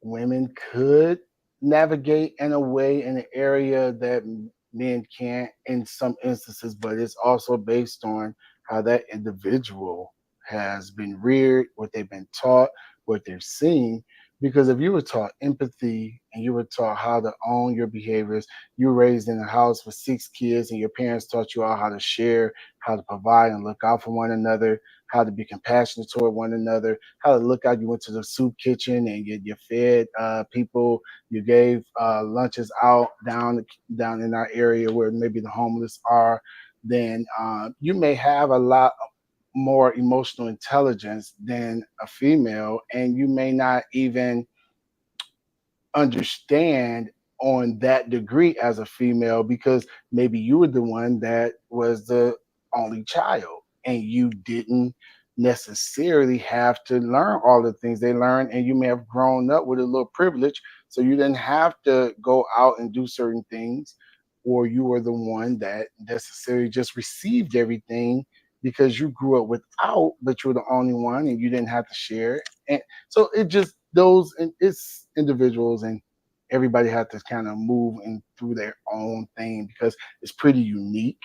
women could navigate in a way in an area that men can't in some instances, but it's also based on how that individual has been reared, what they've been taught, what they've seen. Because if you were taught empathy and you were taught how to own your behaviors, you were raised in a house with 6 kids and your parents taught you all how to share, how to provide and look out for one another, how to be compassionate toward one another, how to look out. You went to the soup kitchen and you fed people. You gave lunches out down in our area where maybe the homeless are. Then you may have a lot more emotional intelligence than a female, and you may not even understand on that degree as a female because maybe you were the one that was the only child and you didn't necessarily have to learn all the things they learned, and you may have grown up with a little privilege so you didn't have to go out and do certain things, or you were the one that necessarily just received everything because you grew up without, but you were the only one and you didn't have to share. And so it just those, and it's individuals, and everybody had to kind of move and through their own thing because it's pretty unique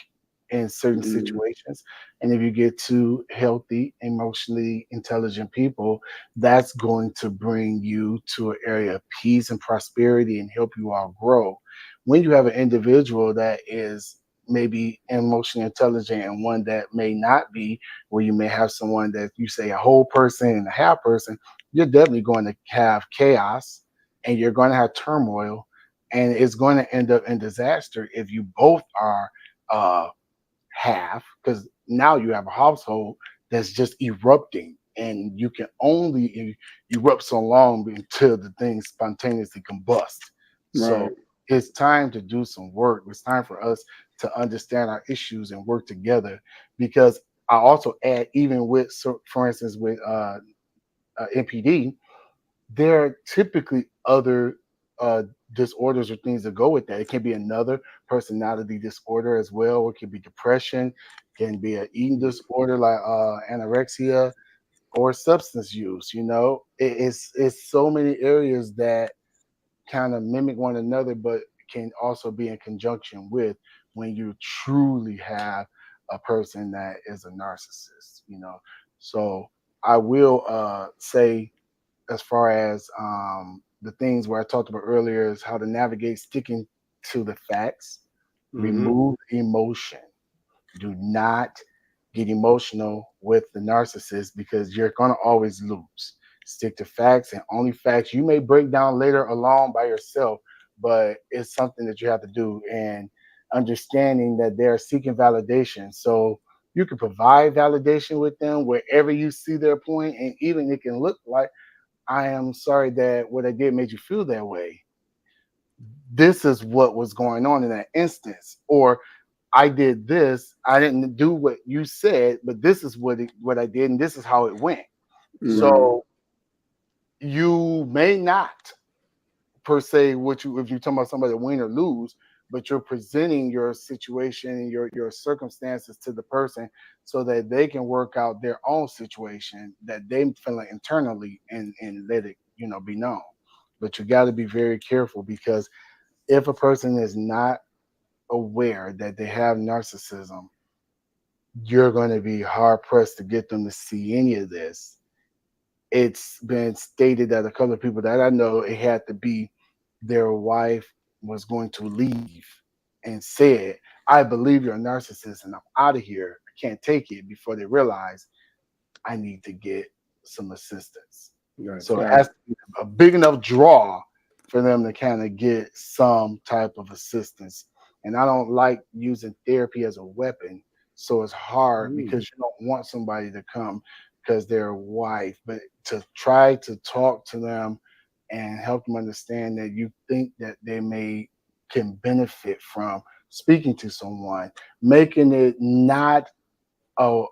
in certain Mm, situations. And if you get two healthy, emotionally intelligent people, that's going to bring you to an area of peace and prosperity and help you all grow. When you have an individual that is maybe emotionally intelligent and one that may not be, where you may have someone that you say a whole person and a half person, you're definitely going to have chaos and you're going to have turmoil, and it's going to end up in disaster if you both are uh, half, because now you have a household that's just erupting and you can only erupt so long until the thing spontaneously combust. So right. it's time to do some work. It's time for us to understand our issues and work together, because I also add, even with, so for instance, with NPD, there are typically other uh, disorders or things that go with that. It can be another personality disorder as well, or it can be depression, can be an eating disorder like anorexia, or substance use. You know, it's so many areas that kind of mimic one another, but can also be in conjunction with when you truly have a person that is a narcissist. You know, so I will say, as far as the things where I talked about earlier, is how to navigate sticking to the facts, Mm-hmm. remove emotion. Do not get emotional with the narcissist because you're going to always lose. Stick to facts and only facts. You may break down later alone by yourself, but it's something that you have to do. And understanding that they're seeking validation. So you can provide validation with them wherever you see their point, and even it can look like, I am sorry that what I did made you feel that way. This is what was going on in that instance. Or I did this. I didn't do what you said, but this is what I did, and this is how it went. Right. So you may not per se what you, if you're talking about somebody win or lose, but you're presenting your situation and your circumstances to the person so that they can work out their own situation that they feel like internally, and let it, be known. But you got to be very careful, because if a person is not aware that they have narcissism, you're going to be hard pressed to get them to see any of this. It's been stated that a couple of people that I know, it had to be their wife was going to leave and said, I believe you're a narcissist and I'm out of here. I can't take it, before they realize I need to get some assistance. Right. So it Got has it. to be a big enough draw for them to kind of get some type of assistance And I don't like using therapy as a weapon. So it's hard because you don't want somebody to come because they're a wife, but to try to talk to them and help them understand that you think that they can benefit from speaking to someone, making it not, oh,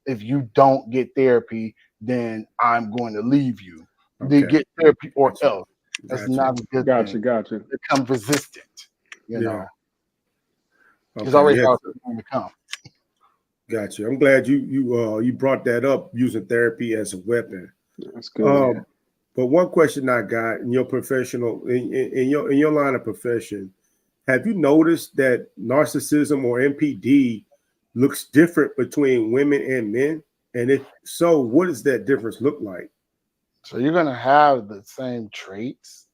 if you don't get therapy, then I'm going to leave you. They get therapy or else. That's not a good thing. Gotcha. Become resistant, you know. It's Okay, always hard for them to come. Gotcha. I'm glad you brought that up, using therapy as a weapon. That's good. But one question I got in your professional, in your line of profession, have you noticed that narcissism or NPD looks different between women and men? And if so, what does that difference look like? So you're going to have the same traits.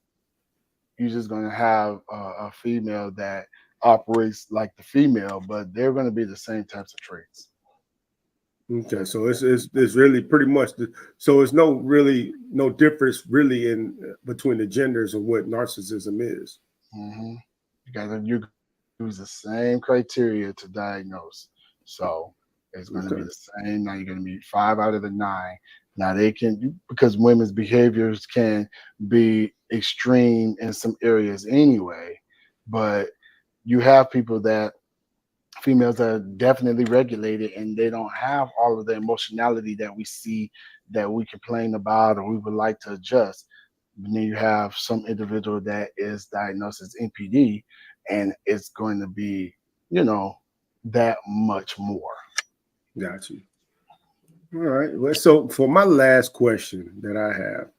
You're just going to have a female that operates like the female, but they're going to be the same types of traits. Okay, so it's really pretty much so it's no difference really in between the genders of what narcissism is. Mm-hmm. You use the same criteria to diagnose, so it's going to be the same. Now you're going to be 5 out of the 9. Now they can, because women's behaviors can be extreme in some areas anyway, but you have females that are definitely regulated and they don't have all of the emotionality that we see that we complain about or we would like to adjust. And then you have some individual that is diagnosed as NPD and it's going to be, that much more. Got you. All right. Well, so for my last question that I have,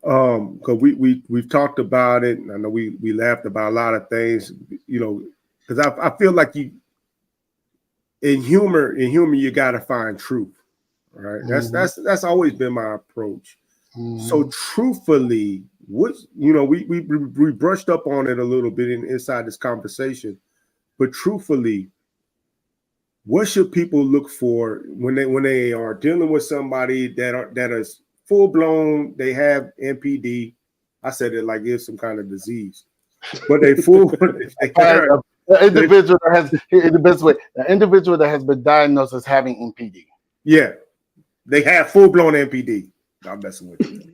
because we've talked about it, and I know we laughed about a lot of things, because I feel like in humor you got to find truth, right? Mm-hmm. That's always been my approach. Mm-hmm. So truthfully, we brushed up on it a little bit inside this conversation, but truthfully, what should people look for when they are dealing with somebody that is full blown? They have NPD. I said it like it's some kind of disease, but they full. The individual that has been diagnosed as having NPD. Yeah, they have full blown NPD. I'm messing with you.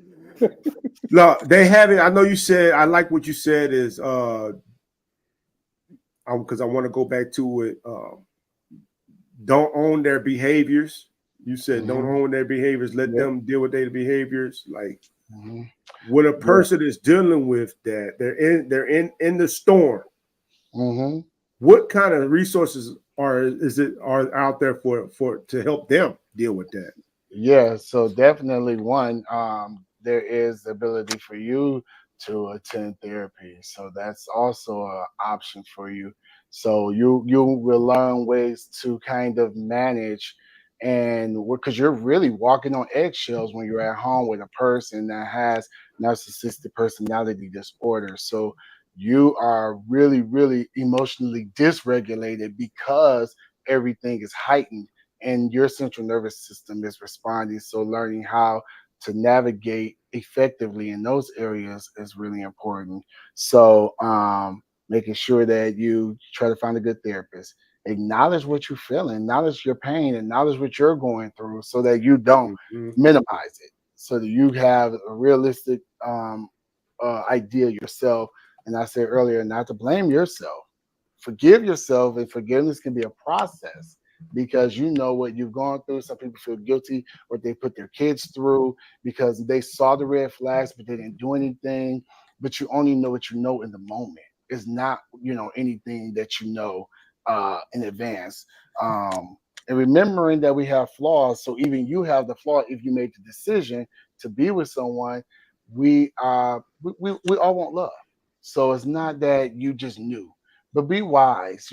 No, they have it. I know you said. I like what you said is because I want to go back to it. Don't own their behaviors. You said don't own their behaviors. Let them deal with their behaviors. Like when a person is dealing with that, they're in the storm. Mm-hmm. What kind of resources are out there for to help them deal with that? Yeah, so definitely one, there is the ability for you to attend therapy. So that's also an option for you. So you will learn ways to kind of manage, and because you're really walking on eggshells when you're at home with a person that has narcissistic personality disorder. So you are really, really emotionally dysregulated because everything is heightened and your central nervous system is responding. So learning how to navigate effectively in those areas is really important. So making sure that you try to find a good therapist, acknowledge what you're feeling, acknowledge your pain, acknowledge what you're going through so that you don't minimize it, so that you have a realistic idea yourself. And I said earlier, not to blame yourself. Forgive yourself, and forgiveness can be a process because you know what you've gone through. Some people feel guilty what they put their kids through because they saw the red flags, but they didn't do anything. But you only know what you know in the moment. It's not, anything that you know in advance. And remembering that we have flaws, so even you have the flaw if you made the decision to be with someone. We all want love. So it's not that you just knew, but be wise,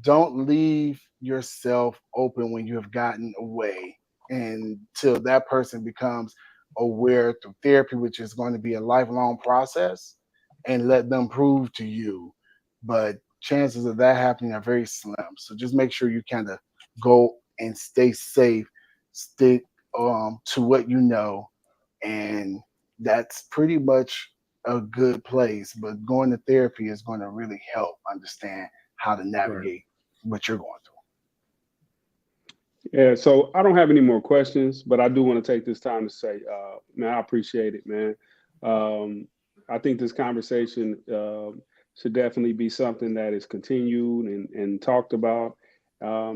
don't leave yourself open when you have gotten away until that person becomes aware through therapy, which is going to be a lifelong process, and let them prove to you. But chances of that happening are very slim. So just make sure you kind of go and stay safe, stick to what you know, and that's pretty much a good place, but going to therapy is going to really help understand how to navigate what you're going through. Yeah, so I don't have any more questions, but I do want to take this time to say, man, I appreciate it, man. I think this conversation should definitely be something that is continued and talked about.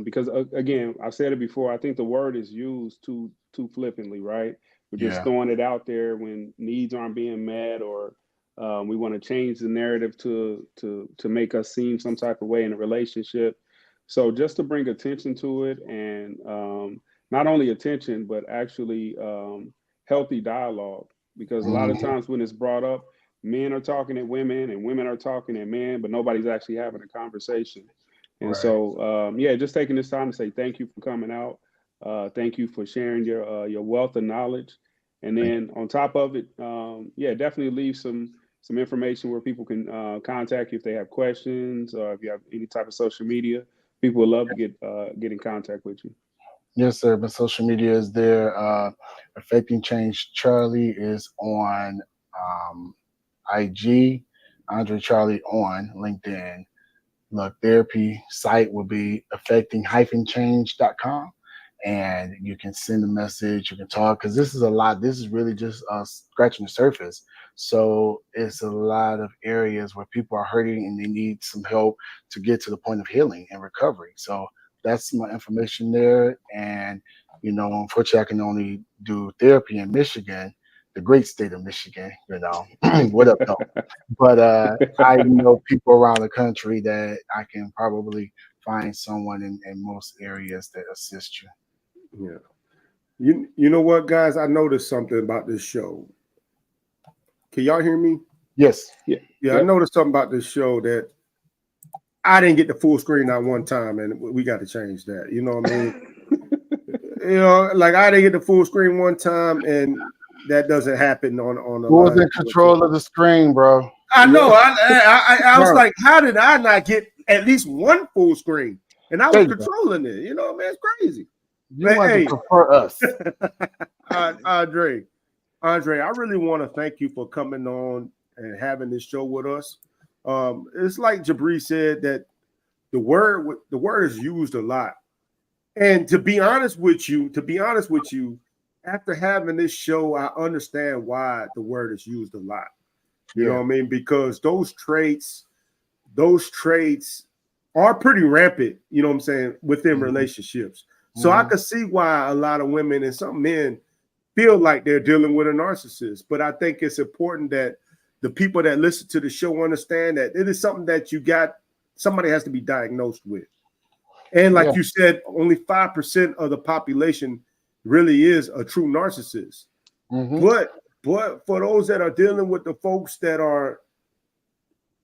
Because again, I said it before, I think the word is used too flippantly, right? We're just throwing it out there when needs aren't being met, or we want to change the narrative to make us seem some type of way in a relationship. So just to bring attention to it, and not only attention, but actually healthy dialogue, because a lot of times when it's brought up, men are talking at women and women are talking at men, but nobody's actually having a conversation. And so, just taking this time to say thank you for coming out. Thank you for sharing your wealth of knowledge. And then on top of it, definitely leave some information where people can contact you if they have questions, or if you have any type of social media. People would love to get in contact with you. Yes, sir. My social media is there. Affecting Change Charlie is on IG. Andre Charley on LinkedIn. The therapy site will be affecting-change.com. And you can send a message, you can talk, because this is a lot. This is really just scratching the surface. So it's a lot of areas where people are hurting and they need some help to get to the point of healing and recovery. So that's my information there. And, unfortunately, I can only do therapy in Michigan, the great state of Michigan, what up, though? But I know people around the country that I can probably find someone in most areas that assist you. Yeah. You know what, guys? I noticed something about this show. Can y'all hear me? Yes. Yeah. I noticed something about this show that I didn't get the full screen at one time, and we got to change that. You know what I mean? Like I didn't get the full screen one time, and that doesn't happen on the Who was in control of the screen, bro? I know. I was like, how did I not get at least one full screen? And I was controlling it. You know, man, it's crazy. You want to prefer us. Andre, I really want to thank you for coming on and having this show with us. It's like Jabri said, that the word is used a lot. And to be honest with you, after having this show, I understand why the word is used a lot. You know what I mean? Because those traits are pretty rampant, you know what I'm saying, within relationships. So I could see why a lot of women and some men feel like they're dealing with a narcissist. But I think it's important that the people that listen to the show understand that it is something that somebody has to be diagnosed with. And like you said, only 5% of the population really is a true narcissist. But for those that are dealing with the folks that are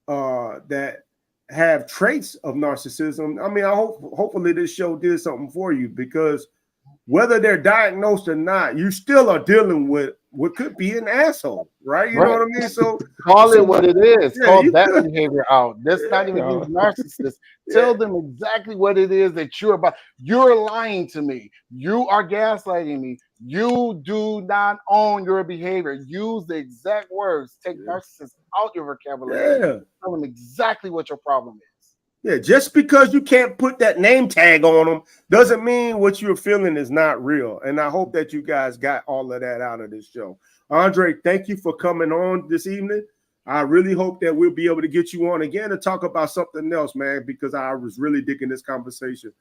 that have traits of narcissism, I mean, hopefully this show did something for you, because whether they're diagnosed or not, you still are dealing with what could be an asshole, right? You know what I mean? So call it what it is. Call that behavior out. That's not even use narcissist. Tell them exactly what it is that you're about. You're lying to me. You are gaslighting me. You do not own your behavior. Use the exact words. Take narcissist out your vocabulary. Tell them exactly what your problem is. Yeah, just because you can't put that name tag on them doesn't mean what you're feeling is not real. And I hope that you guys got all of that out of this show. Andre, thank you for coming on this evening. I really hope that we'll be able to get you on again to talk about something else, man, because I was really digging this conversation.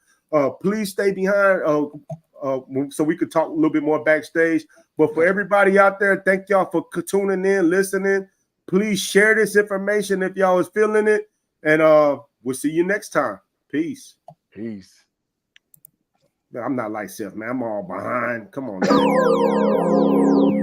Please stay behind so we could talk a little bit more backstage. But for everybody out there, thank y'all for tuning in, listening. Please share this information if y'all is feeling it. And we'll see you next time. Peace. Peace. I'm not like Seth, man. I'm all behind. Come on, man.